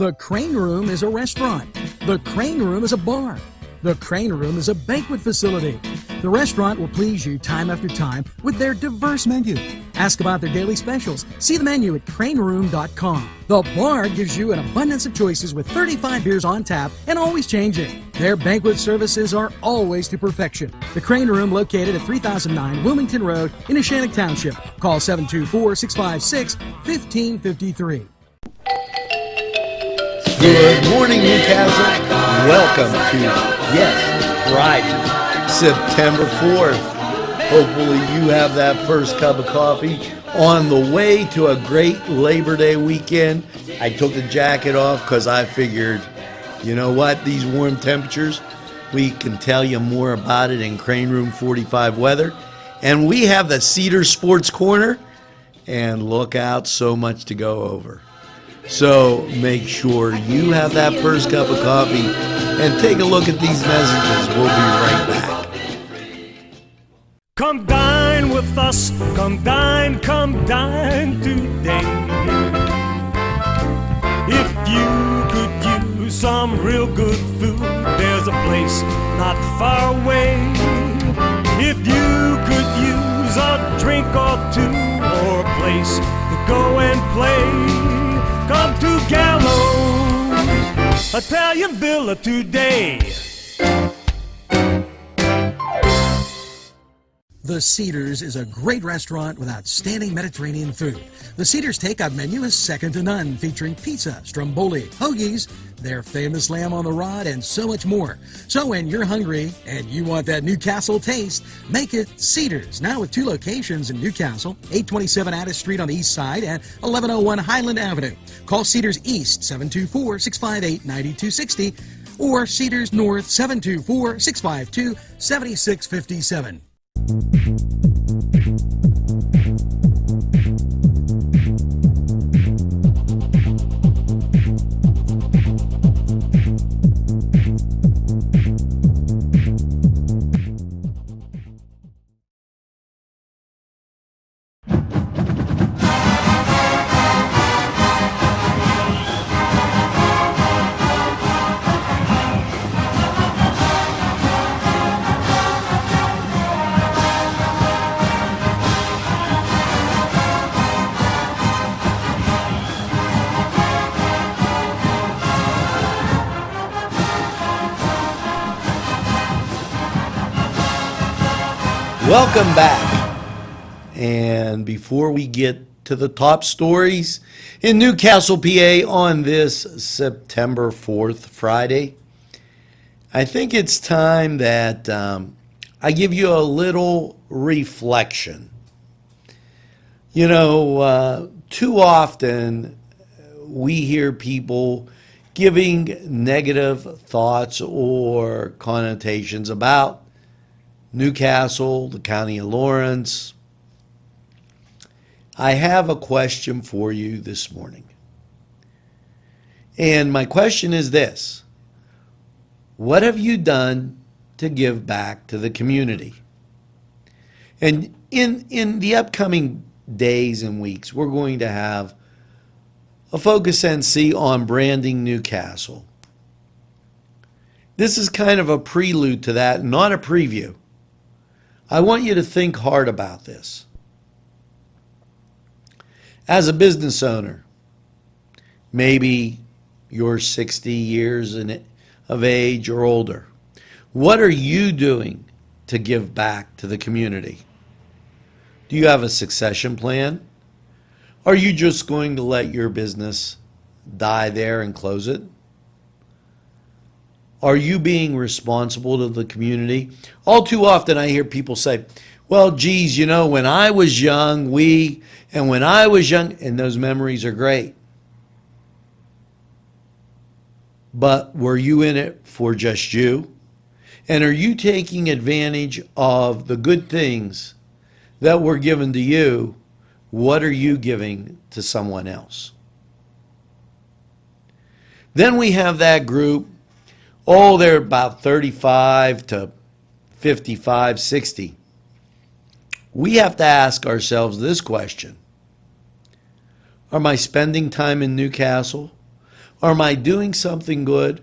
The Crane Room is a restaurant. The Crane Room is a bar. The Crane Room is a banquet facility. The restaurant will please you time after time with their diverse menu. Ask about their daily specials. See the menu at craneroom.com. The bar gives you an abundance of choices with 35 beers on tap and always changing. Their banquet services are always to perfection. The Crane Room, located at 3009 Wilmington Road in Neshannock Township. Call 724-656-1553. Good morning, Newcastle. Welcome to, Friday, September 4th. Hopefully you have that first cup of coffee on the way to a great Labor Day weekend. I took the jacket off because I figured, you know what, these warm temperatures, we can tell you more about it in Crane Room 45 weather. And we have the Cedar Sports Corner, and look out, so much to go over. So make sure you have that first cup of coffee and take a look at these messages. We'll be right back. Come dine with us, come dine today. If you could use some real good food, there's a place not far away. If you could use a drink or two, or a place to go and play, come to Gallo's Italian Villa today. The Cedars is a great restaurant with outstanding Mediterranean food. The Cedars takeout menu is second to none, featuring pizza, stromboli, hoagies, their famous lamb on the rod, and so much more. So when you're hungry and you want that Newcastle taste, make it Cedars. Now with 2 locations in Newcastle, 827 Addis Street on the east side and 1101 Highland Avenue. Call Cedars East, 724-658-9260, or Cedars North, 724-652-7657. Welcome back. And before we get to the top stories in Newcastle, PA on this September 4th, Friday, I think it's time that I give you a little reflection. You know, too often we hear people giving negative thoughts or connotations about Newcastle, the County of Lawrence. I have a question for you this morning. And my question is this: what have you done to give back to the community? And in the upcoming days and weeks, we're going to have a Focus NC on branding Newcastle. This is kind of a prelude to that, not a preview. I want you to think hard about this. As a business owner, maybe you're 60 years of age or older. What are you doing to give back to the community? Do you have a succession plan? Are you just going to let your business die there and close it? Are you being responsible to the community? All too often I hear people say, well, geez, you know, when I was young, and those memories are great. But were you in it for just you? And are you taking advantage of the good things that were given to you? What are you giving to someone else? Then we have that group. Oh, they're about 35 to 55, 60. We have to ask ourselves this question: am I spending time in Newcastle? Or am I doing something good?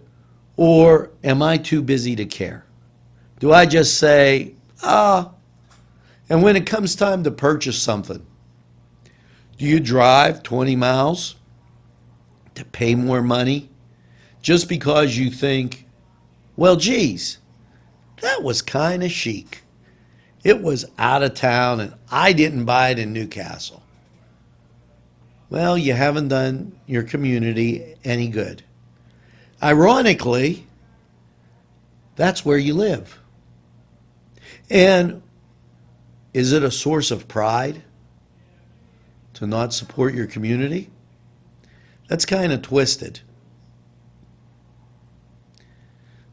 Or am I too busy to care? Do I just say, and when it comes time to purchase something, do you drive 20 miles to pay more money just because you think, well, geez, that was kind of chic. It was out of town and I didn't buy it in Newcastle. Well, you haven't done your community any good. Ironically, that's where you live. And is it a source of pride to not support your community? That's kind of twisted.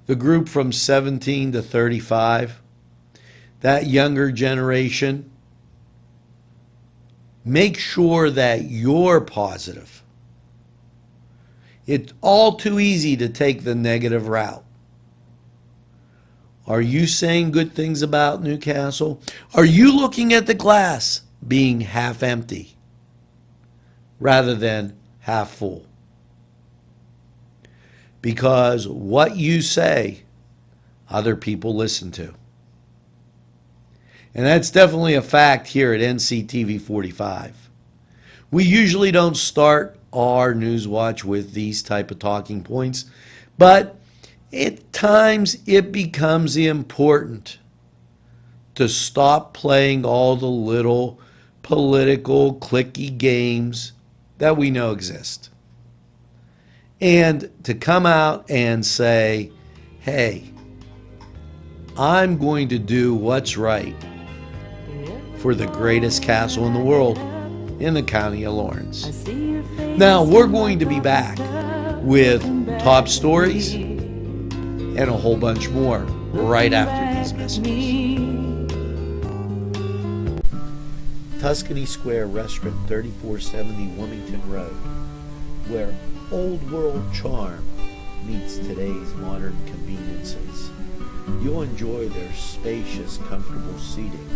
The group from 17 to 35, that younger generation, make sure that you're positive. It's all too easy to take the negative route. Are you saying good things about Newcastle? Are you looking at the glass being half empty rather than half full? Because what you say, other people listen to. And that's definitely a fact here at NCTV45. We usually don't start our NewsWatch with these type of talking points, but at times it becomes important to stop playing all the little political cliquey games that we know exist. And to come out and say, hey, I'm going to do what's right for the greatest castle in the world in the county of Lawrence. Now, we're going to be back with top stories and a whole bunch more right after these messages. Tuscany Square Restaurant, 3470 Wilmington Road, where old world charm meets today's modern conveniences. You'll enjoy their spacious, comfortable seating,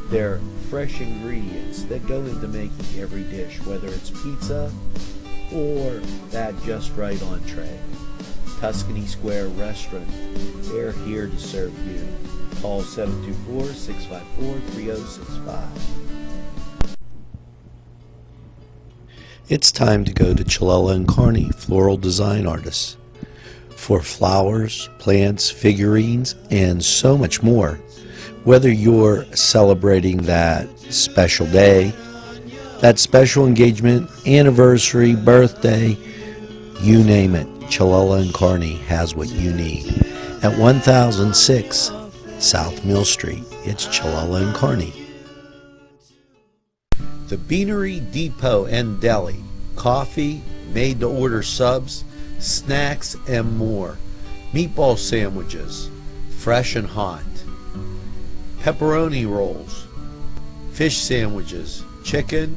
their fresh ingredients that go into making every dish, whether it's pizza or that just right entree. Tuscany Square Restaurant, they're here to serve you. Call 724-654-3065. It's time to go to Chilella and Carney, floral design artists, for flowers, plants, figurines, and so much more. Whether you're celebrating that special day, that special engagement, anniversary, birthday, you name it, Chilella and Carney has what you need. At 1006 South Mill Street, it's Chilella and Carney. The Beanery Depot and Deli, coffee, made-to-order subs, snacks, and more. Meatball sandwiches, fresh and hot. Pepperoni rolls, fish sandwiches, chicken,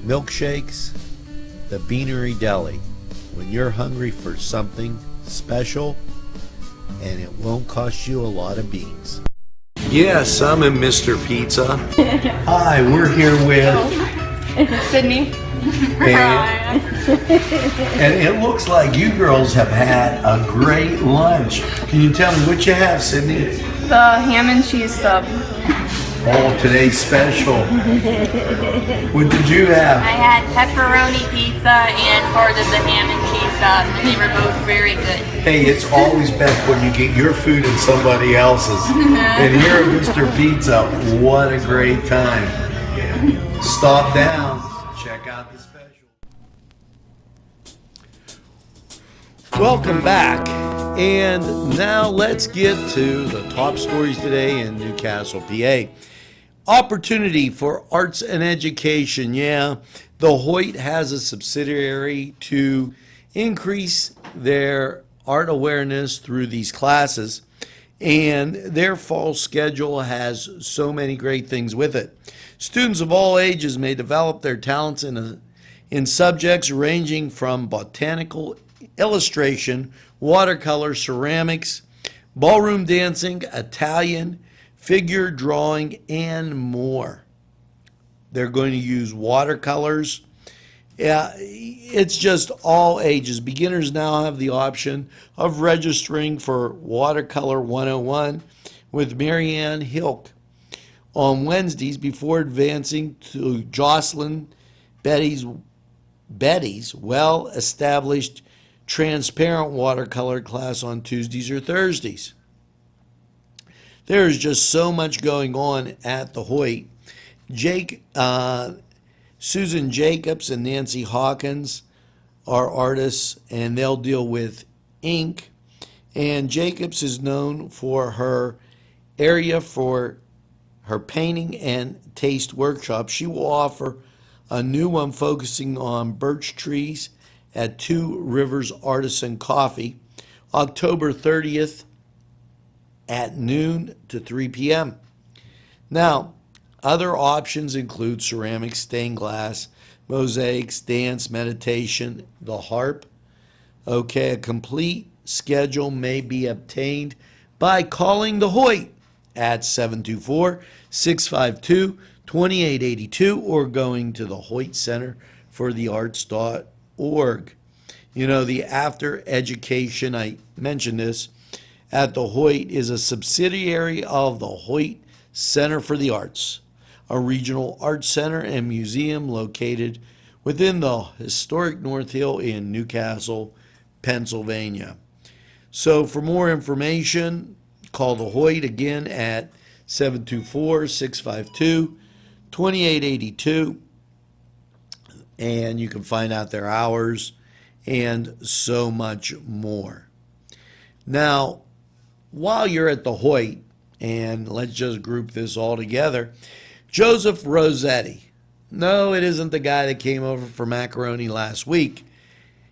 milkshakes. The Beanery Deli. When you're hungry for something special, and it won't cost you a lot of beans. Yes, I'm in Mr. Pizza. Hi, we're here with Sydney. And it looks like you girls have had a great lunch. Can you tell me what you have, Sydney? The ham and cheese sub. Oh, today's special. What did you have? I had pepperoni pizza and part of the ham and cheese sub, and they were both very good. Hey, it's always best when you get your food and somebody else's. And here at Mr. Pizza, what a great time. Stop down. Check out the special. Welcome back. And now let's get to the top stories today in Newcastle, PA. Opportunity for arts and education. Yeah, the Hoyt has a subsidiary to increase their art awareness through these classes, and their fall schedule has so many great things with it. Students of all ages may develop their talents in subjects ranging from botanical illustration, watercolor, ceramics, ballroom dancing, Italian, figure drawing, and more. They're going to use watercolors Yeah, it's just all ages. Beginners now have the option of registering for Watercolor 101 with Marianne Hilk on Wednesdays before advancing to Jocelyn Betty's well-established transparent watercolor class on Tuesdays or Thursdays. There is just so much going on at the Hoyt. Susan Jacobs and Nancy Hawkins are artists, and they'll deal with ink. And Jacobs is known for her area for her painting and taste workshop. She will offer a new one focusing on birch trees at Two Rivers Artisan Coffee, October 30th at noon to 3 p.m. Now, other options include ceramic, stained glass, mosaics, dance, meditation, the harp. Okay, a complete schedule may be obtained by calling the Hoyt at 724-652-2882 or going to the Hoyt Center for the Arts.org. You know, the after education, I mentioned this, at the Hoyt is a subsidiary of the Hoyt Center for the Arts, a regional arts center and museum located within the historic North Hill in Newcastle, Pennsylvania. So for more information, call the Hoyt again at 724-652-2882, and you can find out their hours and so much more. Now, while you're at the Hoyt, and let's just group this all together, Joseph Rossetti. No, it isn't the guy that came over for macaroni last week.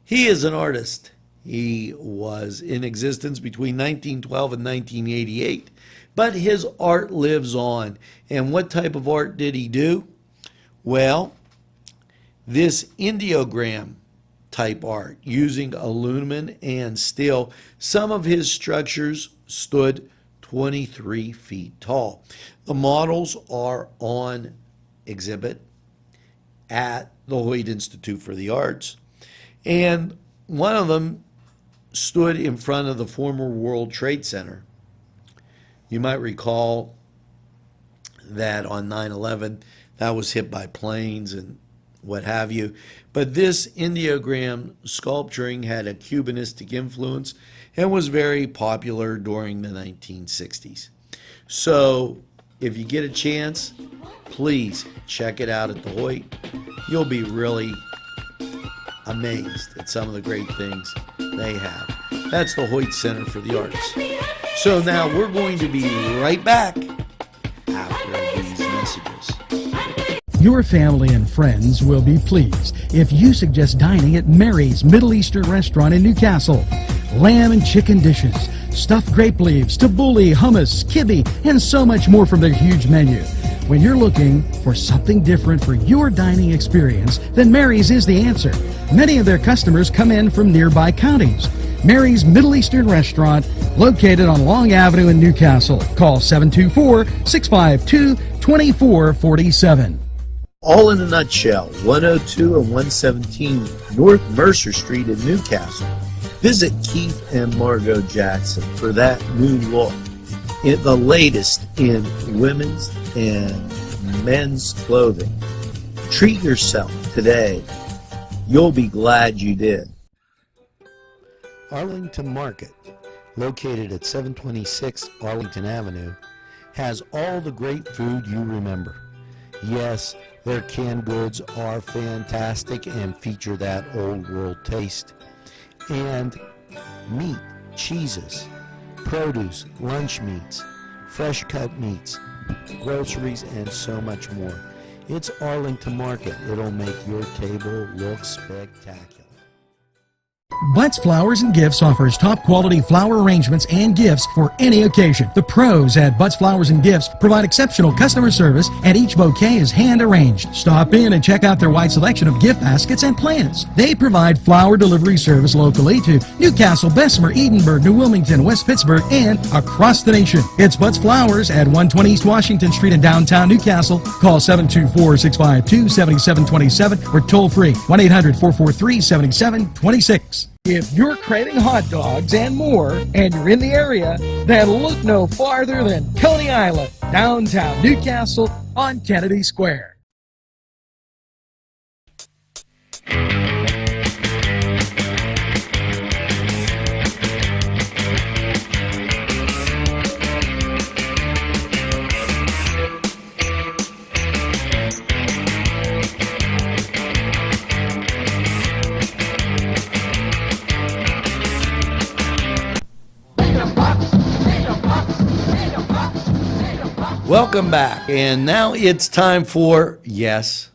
He is an artist. He was in existence between 1912 and 1988, but his art lives on. And what type of art did he do? Well, this ideogram type art using aluminum and steel. Some of his structures stood 23 feet tall. The models are on exhibit at the Hoyt Institute for the Arts, and one of them stood in front of the former World Trade Center. You might recall that on 9/11 that was hit by planes and what have you. But this ideogram sculpturing had a Cubanistic influence and was very popular during the 1960s. So if you get a chance, please check it out at the Hoyt. You'll be really amazed at some of the great things they have. That's the Hoyt Center for the Arts. So now we're going to be right back after these messages. Your family and friends will be pleased if you suggest dining at Mary's Middle Eastern Restaurant in Newcastle. Lamb and chicken dishes, stuffed grape leaves, tabbouleh, hummus, kibbe, and so much more from their huge menu. When you're looking for something different for your dining experience, then Mary's is the answer. Many of their customers come in from nearby counties. Mary's Middle Eastern Restaurant, located on Long Avenue in Newcastle. Call 724-652-2447. All in a nutshell, 102 and 117 North Mercer Street in Newcastle. Visit Keith and Margot Jackson for that new look. The latest in women's and men's clothing. Treat yourself today. You'll be glad you did. Arlington Market, located at 726 Arlington Avenue, has all the great food you remember. Yes, their canned goods are fantastic and feature that old world taste. And meat, cheeses, produce, lunch meats, fresh cut meats, groceries, and so much more. It's Arlington Market. It'll make your table look spectacular. Butts Flowers and Gifts offers top quality flower arrangements and gifts for any occasion. The pros at Butts Flowers and Gifts provide exceptional customer service, and each bouquet is hand arranged. Stop in and check out their wide selection of gift baskets and plants. They provide flower delivery service locally to Newcastle, Bessemer, Edinburgh, New Wilmington, West Pittsburgh, and across the nation. It's Butts Flowers at 120 East Washington Street in downtown Newcastle. Call 724-652-7727 or toll free 1-800-443-7726. If you're craving hot dogs and more, and you're in the area, then look no farther than Coney Island, downtown Newcastle on Kennedy Square. Welcome back, and now it's time for, yes,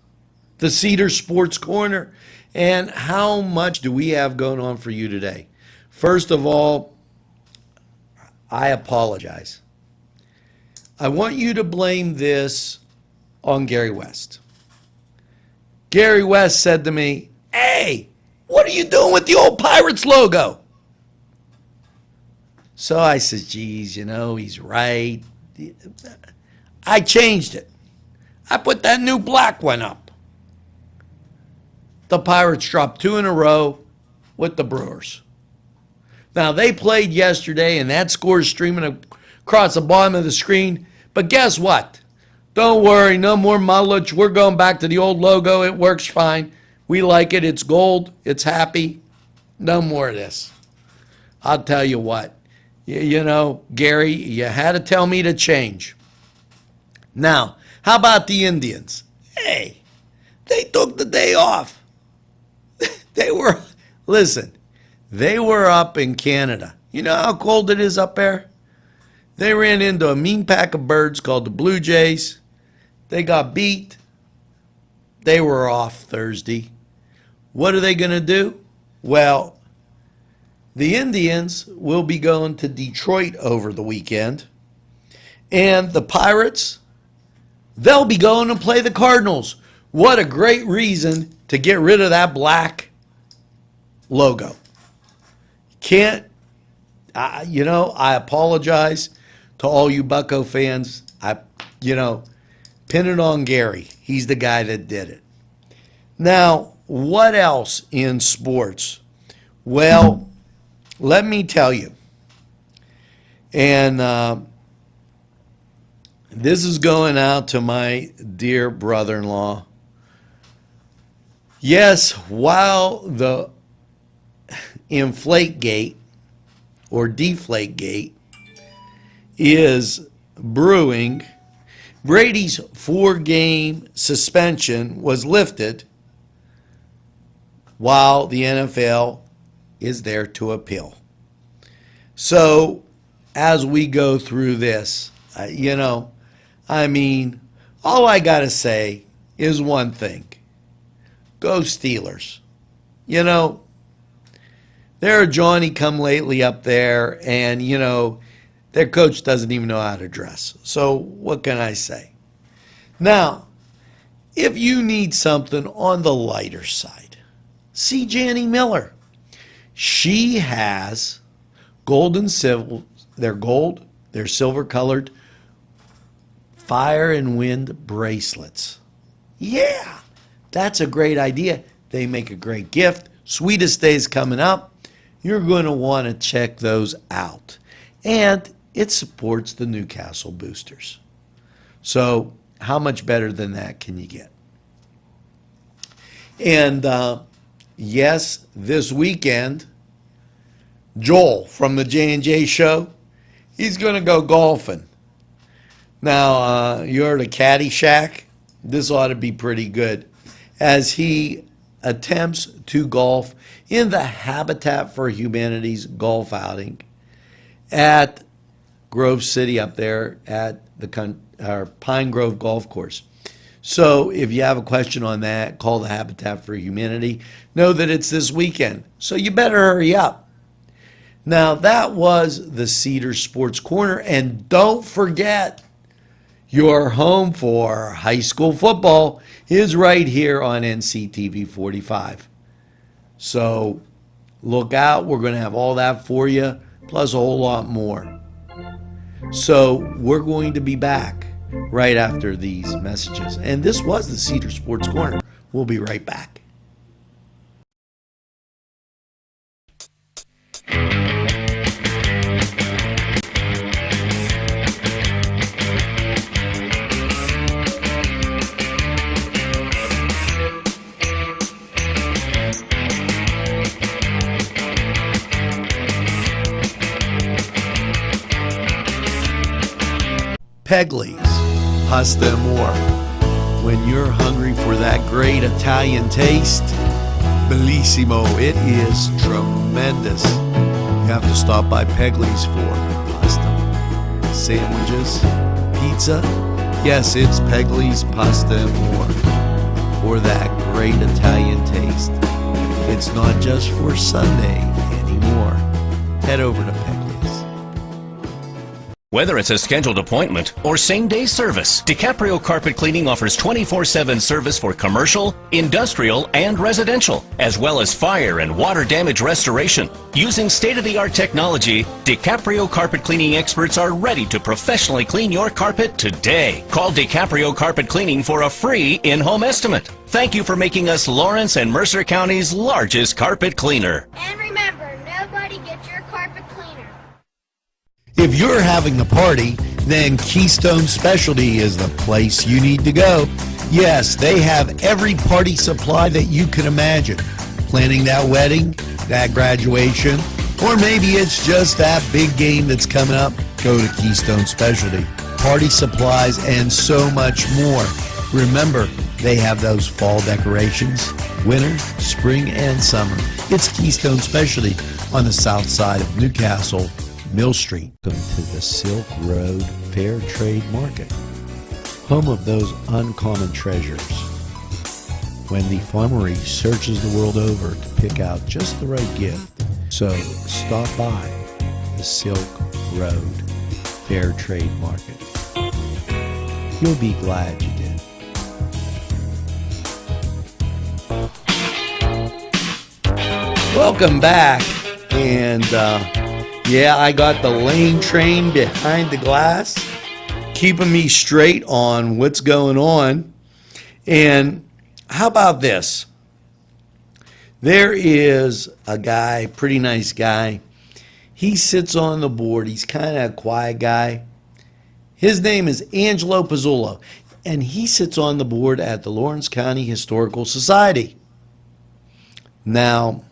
the Cedar Sports Corner. And how much do we have going on for you today? First of all, I apologize. I want you to blame this on Gary West. Gary West said to me, "Hey, what are you doing with the old Pirates logo?" So I said, geez, he's right. I changed it. I put that new black one up. The Pirates dropped 2 in a row with the Brewers. Now, they played yesterday, and that score is streaming across the bottom of the screen. But guess what? Don't worry, no more mileage. We're going back to the old logo. It works fine. We like it. It's gold. It's happy. No more of this. I'll tell you what. Gary, you had to tell me to change. Now, how about the Indians? Hey, they took the day off. They were up in Canada. You know how cold it is up there? They ran into a mean pack of birds called the Blue Jays. They got beat. They were off Thursday. What are they going to do? Well, the Indians will be going to Detroit over the weekend. And the Pirates, they'll be going to play the Cardinals. What a great reason to get rid of that black logo. I apologize to all you Bucco fans. Pin it on Gary. He's the guy that did it. Now, what else in sports? Well, let me tell you. And this is going out to my dear brother-in-law. Yes, while the Inflategate or Deflategate is brewing, Brady's 4-game suspension was lifted while the NFL is there to appeal. So, as we go through this, all I got to say is one thing. Go Steelers. They're a Johnny-come-lately up there, and, their coach doesn't even know how to dress. So what can I say? Now, if you need something on the lighter side, see Janny Miller. She has gold and silver. They're silver-colored fire and wind bracelets. Yeah, that's a great idea. They make a great gift. Sweetest Day's coming up. You're going to want to check those out. And it supports the Newcastle Boosters. So how much better than that can you get? And yes, this weekend, Joel from the J&J show, he's going to go golfing. Now, you're at a Caddyshack. This ought to be pretty good as he attempts to golf in the Habitat for Humanity's golf outing at Grove City up there at the Pine Grove Golf Course. So if you have a question on that, call the Habitat for Humanity. Know that it's this weekend, so you better hurry up. Now, that was the Cedar Sports Corner, and don't forget, your home for high school football is right here on NCTV45. So look out. We're going to have all that for you, plus a whole lot more. So we're going to be back right after these messages. And this was the Cedar Sports Corner. We'll be right back. Pegley's Pasta and More. When you're hungry for that great Italian taste, bellissimo, it is tremendous. You have to stop by Pegley's for pasta, sandwiches, pizza. Yes, it's Pegley's Pasta and More for that great Italian taste. It's not just for Sunday anymore. Head over to Pegley's. Whether it's a scheduled appointment or same-day service, DiCaprio Carpet Cleaning offers 24/7 service for commercial, industrial, and residential, as well as fire and water damage restoration. Using state-of-the-art technology, DiCaprio Carpet Cleaning experts are ready to professionally clean your carpet today. Call DiCaprio Carpet Cleaning for a free in-home estimate. Thank you for making us Lawrence and Mercer County's largest carpet cleaner. And remember, nobody gets your carpet cleaner. If you're having a party, then Keystone Specialty is the place you need to go. Yes, they have every party supply that you can imagine. Planning that wedding, that graduation, or maybe it's just that big game that's coming up, go to Keystone Specialty. Party supplies and so much more. Remember, they have those fall decorations, winter, spring, and summer. It's Keystone Specialty on the south side of Newcastle, Mill Street. Welcome to the Silk Road Fair Trade Market, home of those uncommon treasures. When the farmery searches the world over to pick out just the right gift. So stop by the Silk Road Fair Trade Market. You'll be glad you did. Welcome back, and yeah, I got the lane train behind the glass, keeping me straight on what's going on. And how about this? There is a guy, pretty nice guy. He sits on the board. He's kind of a quiet guy. His name is Angelo Perrotta, and he sits on the board at the Lawrence County Historical Society. Now,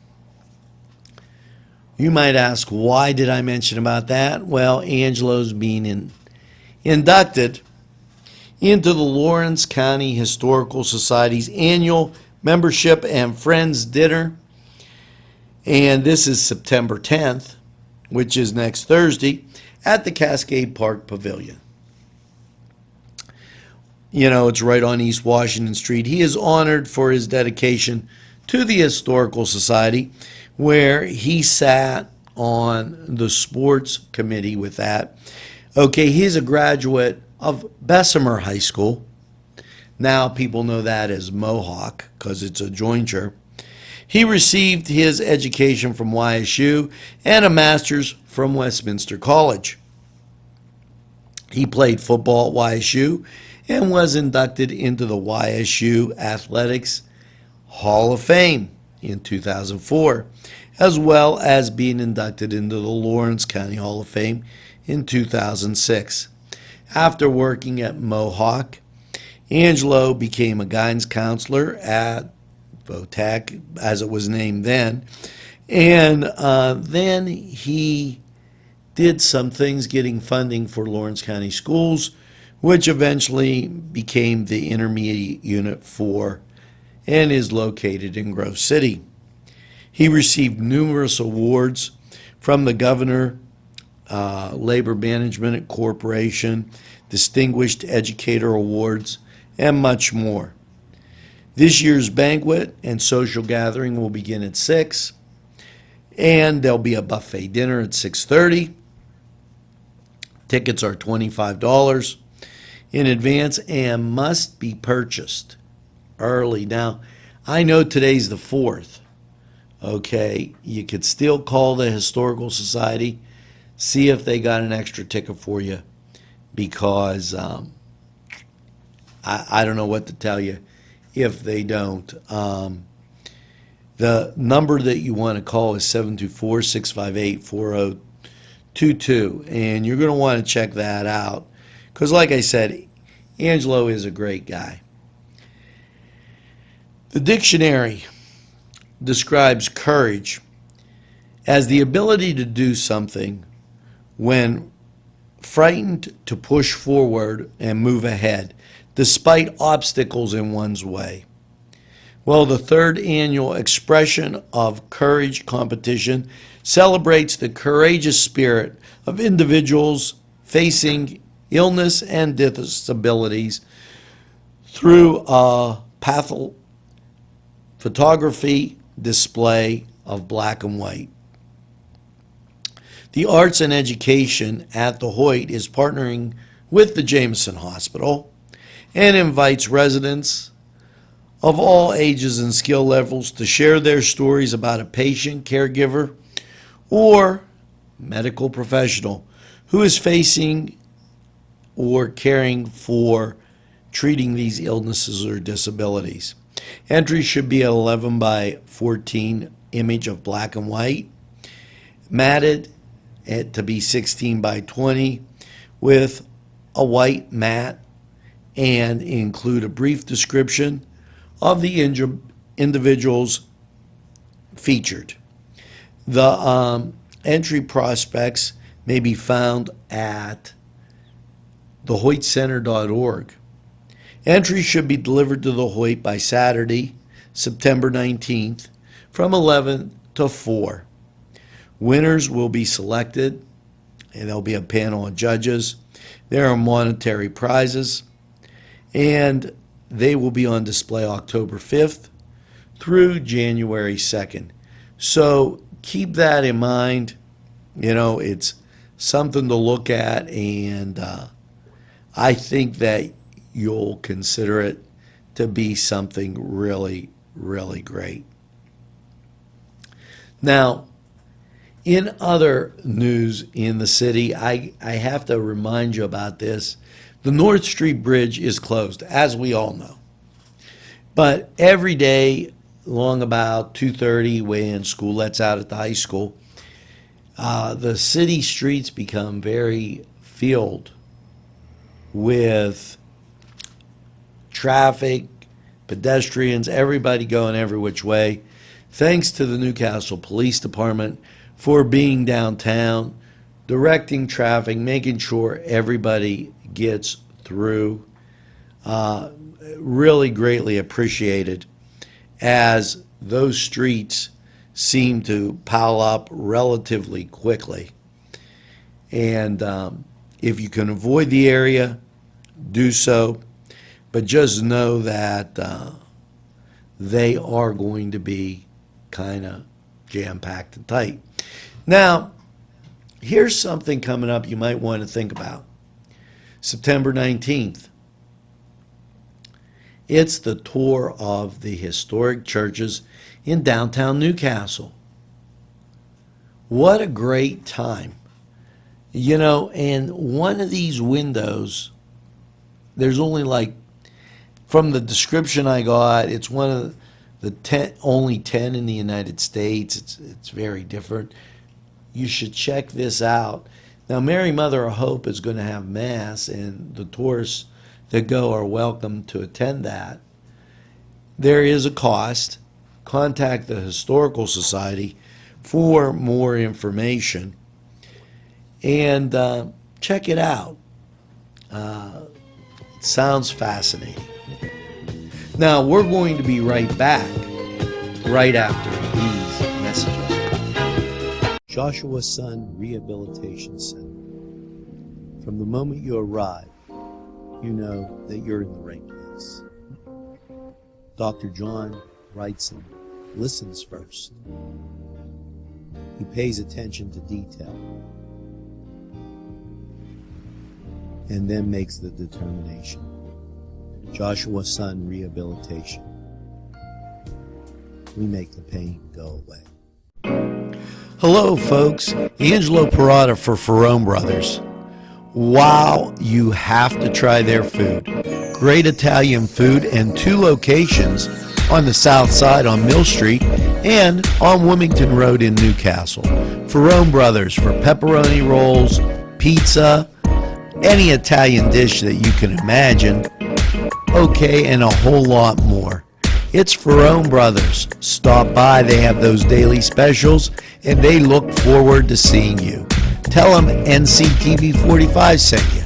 you might ask, why did I mention about that? Well, Angelo's being inducted into the Lawrence County Historical Society's annual membership and friends dinner. And this is September 10th, which is next Thursday, at the Cascade Park Pavilion. You know, it's right on East Washington Street. He is honored for his dedication to the Historical Society, where he sat on the sports committee with that. Okay, he's a graduate of Bessemer High School. Now people know that as Mohawk because it's a jointure. He received his education from YSU and a master's from Westminster College. He played football at YSU and was inducted into the YSU Athletics Hall of Fame in 2004, as well as being inducted into the Lawrence County Hall of Fame in 2006. After working at Mohawk, Angelo became a guidance counselor at VOTAC, as it was named then, and then he did some things getting funding for Lawrence County Schools, which eventually became the intermediate unit for and is located in Grove City. He received numerous awards from the Governor, Labor Management Corporation, Distinguished Educator Awards, and much more. This year's banquet and social gathering will begin at 6, and there'll be a buffet dinner at 6:30. Tickets are $25 in advance and must be purchased early. Now, I know today's the 4th. Okay, you could still call the Historical Society, see if they got an extra ticket for you, because I don't know what to tell you if they don't. The number that you want to call is 724-658-4022, and you're going to want to check that out, because like I said, Angelo is a great guy. The dictionary describes courage as the ability to do something when frightened, to push forward and move ahead despite obstacles in one's way. Well, the 3rd annual Expression of Courage competition celebrates the courageous spirit of individuals facing illness and disabilities through a photography display of black and white. The Arts and Education at the Hoyt is partnering with the Jameson Hospital and invites residents of all ages and skill levels to share their stories about a patient, caregiver, or medical professional who is facing or caring for treating these illnesses or disabilities. Entry should be an 11 by 14 image of black and white, matted to be 16 by 20 with a white mat, and include a brief description of the individuals featured. The entry prospects may be found at thehoytcenter.org. Entry should be delivered to the Hoyt by Saturday, September 19th, from 11 to 4. Winners will be selected, and there'll be a panel of judges. There are monetary prizes, and they will be on display October 5th through January 2nd. So keep that in mind. You know, it's something to look at, and I think that you'll consider it to be something really, really great. Now, in other news in the city, I have to remind you about this. The North Street Bridge is closed, as we all know. But every day, along about 2:30, when school lets out at the high school, the city streets become very filled with traffic, pedestrians, everybody going every which way. Thanks to the Newcastle Police Department for being downtown, directing traffic, making sure everybody gets through. Really greatly appreciated, as those streets seem to pile up relatively quickly. And if you can avoid the area, do so. But just know that they are going to be kind of jam-packed and tight. Now, here's something coming up you might want to think about. September 19th. It's the tour of the historic churches in downtown Newcastle. What a great time. You know, and one of these windows, there's only like, from the description I got, it's one of the only 10 in the United States. It's very different. You should check this out. Now, Mary Mother of Hope is going to have Mass, and the tourists that go are welcome to attend that. There is a cost. Contact the Historical Society for more information, and check it out. It sounds fascinating. Now, we're going to be right back right after these messages. Joshua Sun Rehabilitation Center. From the moment you arrive, you know that you're in the right place. Dr. John writes and listens first. He pays attention to detail and then makes the determination. Joshua's son rehabilitation. We make the pain go away. Hello, folks. Angelo Perrotta for Ferrone Brothers. Wow, you have to try their food. Great Italian food and 2 locations on the south side on Mill Street and on Wilmington Road in Newcastle. Ferrone Brothers for pepperoni rolls, pizza, any Italian dish that you can imagine. Okay, and a whole lot more. It's Ferrone Brothers. Stop by. They have those daily specials, and they look forward to seeing you. Tell them NCTV45's sent you.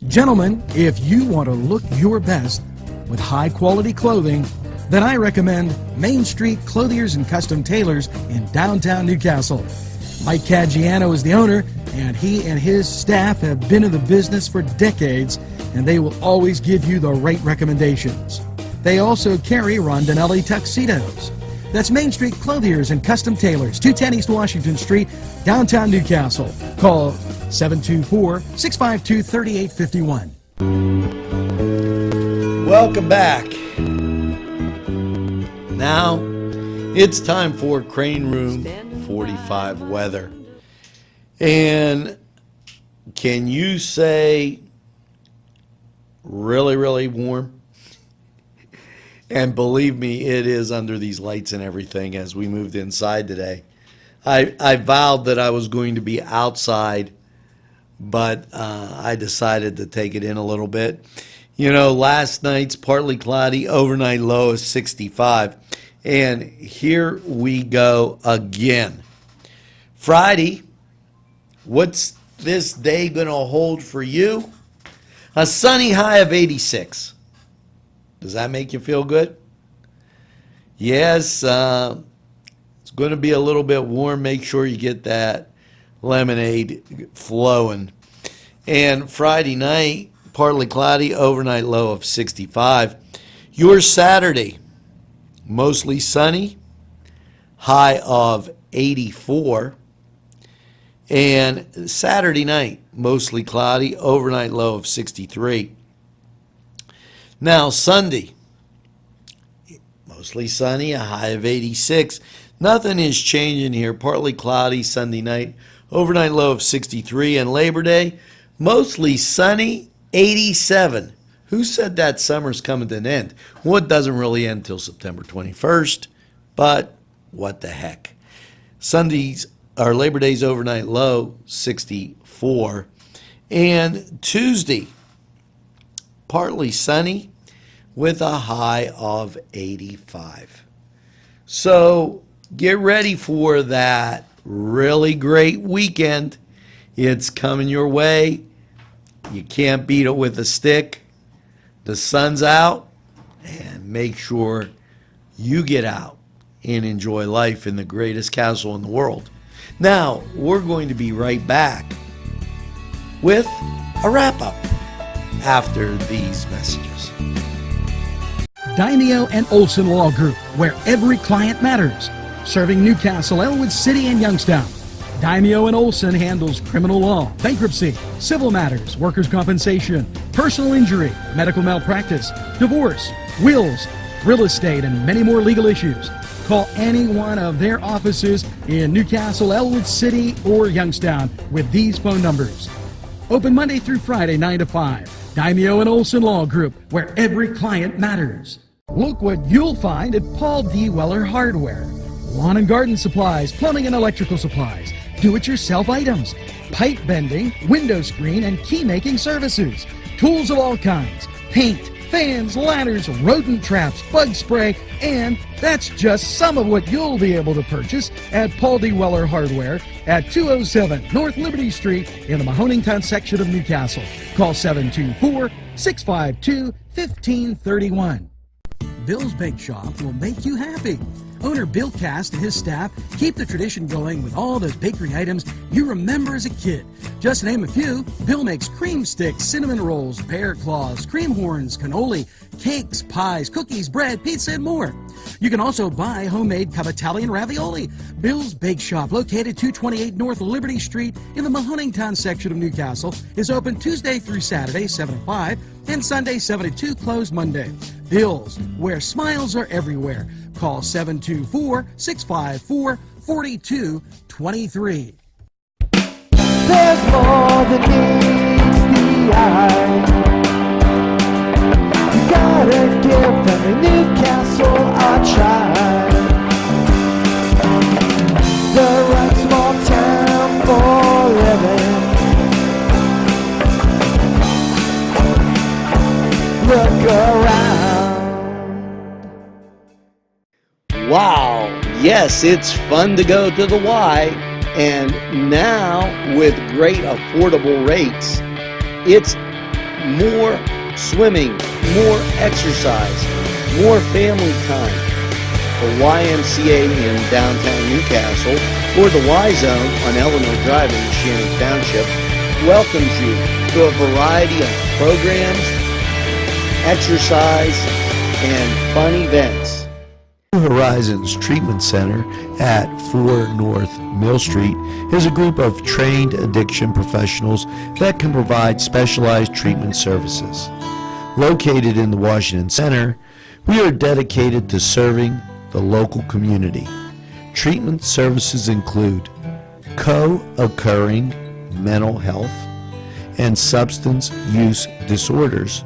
Gentlemen, if you want to look your best with high-quality clothing, then I recommend Main Street Clothiers and Custom Tailors in downtown Newcastle. Mike Caggiano is the owner, and he and his staff have been in the business for decades, and they will always give you the right recommendations. They also carry Rondinelli tuxedos. That's Main Street Clothiers and Custom Tailors, 210 East Washington Street, downtown Newcastle. Call 724-652-3851. Welcome back. Now, it's time for Crane Room 45 weather. And can you say really, really warm? And believe me, it is under these lights and everything as we moved inside today. I vowed that I was going to be outside, but I decided to take it in a little bit. You know, last night's partly cloudy, overnight low is 65. And here we go again. Friday, what's this day going to hold for you? A sunny high of 86. Does that make you feel good? Yes, it's going to be a little bit warm. Make sure you get that lemonade flowing. And Friday night, partly cloudy, overnight low of 65. Your Saturday, mostly sunny, high of 84. And Saturday night, mostly cloudy, overnight low of 63. Now, Sunday, mostly sunny, a high of 86. Nothing is changing here. Partly cloudy Sunday night, overnight low of 63. And Labor Day, mostly sunny, 87. Who said that summer's coming to an end? Well, it doesn't really end until September 21st, but what the heck. Sunday's, or Labor Day's overnight low, 64. And Tuesday, partly sunny with a high of 85. So get ready for that really great weekend. It's coming your way. You can't beat it with a stick. The sun's out, and make sure you get out and enjoy life in the greatest castle in the world. Now, we're going to be right back with a wrap-up after these messages. Daimio and Olson Law Group, where every client matters. Serving Newcastle, Elwood City, and Youngstown. Daimio and Olson handles criminal law, bankruptcy, civil matters, workers' compensation, personal injury, medical malpractice, divorce, wills, real estate, and many more legal issues. Call any one of their offices in Newcastle, Elwood City, or Youngstown with these phone numbers. Open Monday through Friday, 9 to 5. Daimio and Olson Law Group, where every client matters. Look what you'll find at Paul D. Weller Hardware. Lawn and garden supplies, plumbing and electrical supplies, do-it-yourself items, pipe bending, window screen, and key making services, tools of all kinds, paint, fans, ladders, rodent traps, bug spray, and that's just some of what you'll be able to purchase at Paul D. Weller Hardware at 207 North Liberty Street in the Mahonington section of Newcastle. Call 724-652-1531. Bill's Bake Shop will make you happy. Owner Bill Cast and his staff keep the tradition going with all those bakery items you remember as a kid. Just to name a few, Bill makes cream sticks, cinnamon rolls, bear claws, cream horns, cannoli, cakes, pies, cookies, bread, pizza, and more. You can also buy homemade Cavatelli ravioli. Bill's Bake Shop, located 228 North Liberty Street in the Mahoningtown section of Newcastle, is open Tuesday through Saturday, 7 to 5, and Sunday, 7 to 2, closed Monday. Bill's, where smiles are everywhere. Call 724-654-4223. There's more than meets the eye. You gotta give them a Newcastle a try. The right small town for living. Look around. Wow, yes, it's fun to go to the Y, and now with great affordable rates, it's more swimming, more exercise, more family time. The YMCA in downtown Newcastle, or the Y Zone on Eleanor Drive in Shannon Township, welcomes you to a variety of programs, exercise, and fun events. New Horizons Treatment Center at 4 North Mill Street is a group of trained addiction professionals that can provide specialized treatment services. Located in the Washington Center, we are dedicated to serving the local community. Treatment services include co-occurring mental health and substance use disorders,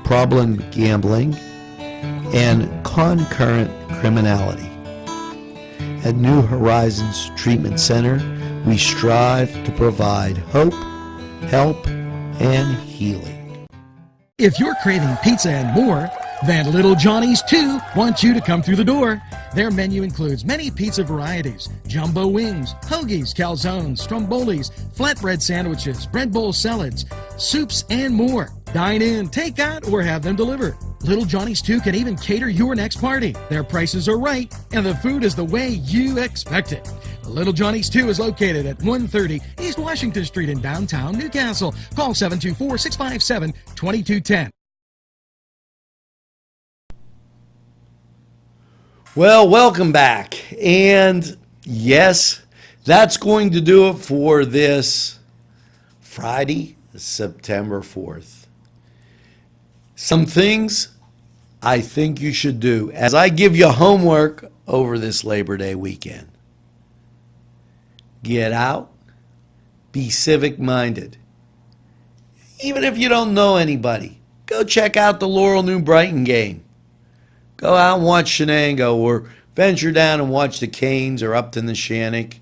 problem gambling, and concurrent criminality. At New Horizons Treatment Center, we strive to provide hope, help, and healing. If you're craving pizza and more, then Little Johnny's too wants you to come through the door. Their menu includes many pizza varieties, jumbo wings, hoagies, calzones, strombolis, flatbread sandwiches, bread bowl salads, soups, and more. Dine in, take out, or have them delivered. Little Johnny's 2 can even cater your next party. Their prices are right, and the food is the way you expect it. Little Johnny's 2 is located at 130 East Washington Street in downtown Newcastle. Call 724-657-2210. Well, welcome back. And yes, that's going to do it for this Friday, September 4th. Some things I think you should do as I give you homework over this Labor Day weekend. Get out, be civic minded. Even if you don't know anybody, go check out the Laurel New Brighton game. Go out and watch Shenango, or venture down and watch the Canes or Upton the Shannock.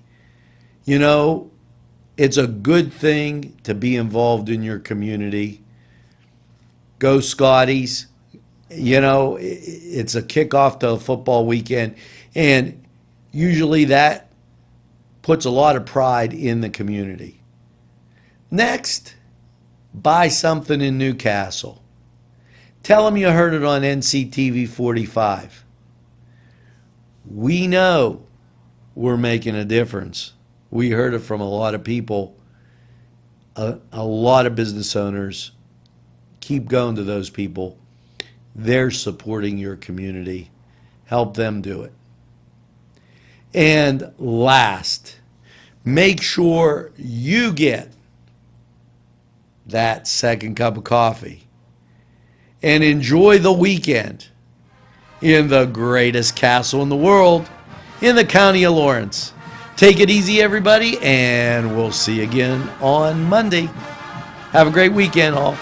You know, it's a good thing to be involved in your community. Go Scotties. You know, it's a kickoff to a football weekend, and usually that puts a lot of pride in the community. Next, buy something in Newcastle. Tell them you heard it on NCTV45. We know we're making a difference. We heard it from a lot of people, a lot of business owners. Keep going to those people. They're supporting your community. Help them do it. And last, make sure you get that second cup of coffee and enjoy the weekend in the greatest castle in the world, in the county of Lawrence. Take it easy, everybody, and we'll see you again on Monday. Have a great weekend, all.